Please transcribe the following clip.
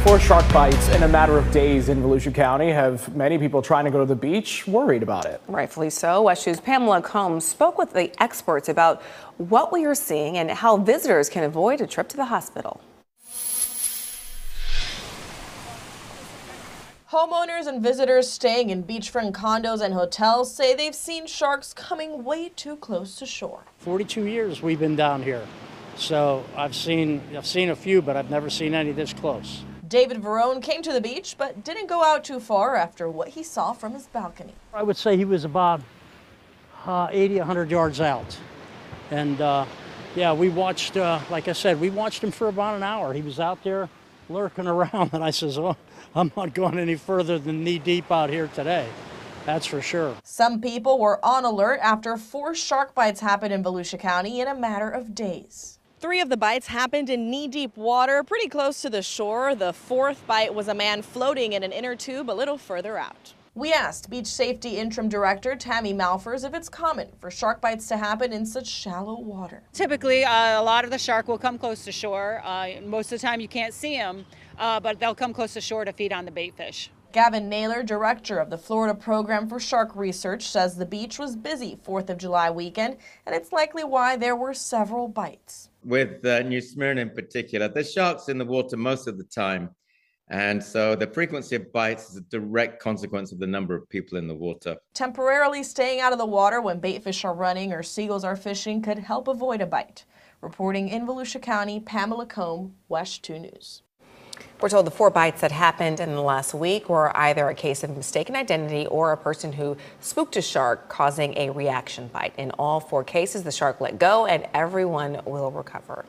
Four shark bites in a matter of days in Volusia County have many people trying to go to the beach worried about it. Rightfully so. WESH 2's Pamela Combs spoke with the experts about what we are seeing and how visitors can avoid a trip to the hospital. Homeowners and visitors staying in beachfront condos and hotels say they've seen sharks coming way too close to shore. 42 years we've been down here, so I've seen a few, but I've never seen any this close. David Verone came to the beach, but didn't go out too far after what he saw from his balcony. I would say he was about 80, 100 yards out. And yeah, we watched, like I said, we watched him for about an hour. He was out there lurking around, and I says, oh, I'm not going any further than knee deep out here today. That's for sure. Some people were on alert after 4 shark bites happened in Volusia County in a matter of days. 3 of the bites happened in knee-deep water, pretty close to the shore. The 4th bite was a man floating in an inner tube a little further out. We asked Beach Safety Interim Director Tammy Malfers if it's common for shark bites to happen in such shallow water. Typically, a lot of the shark will come close to shore. Most of the time you can't see them, but they'll come close to shore to feed on the bait fish. Gavin Naylor, director of the Florida Program for Shark Research, says the beach was busy 4th of July weekend, and it's likely why there were several bites. With New Smyrna in particular, there's sharks in the water most of the time. And so the frequency of bites is a direct consequence of the number of people in the water. Temporarily staying out of the water when bait fish are running or seagulls are fishing could help avoid a bite. Reporting in Volusia County, Pamela Combs, WESH 2 News. We're told the 4 bites that happened in the last week were either a case of mistaken identity or a person who spooked a shark, causing a reaction bite. In all 4 cases, the shark let go and everyone will recover.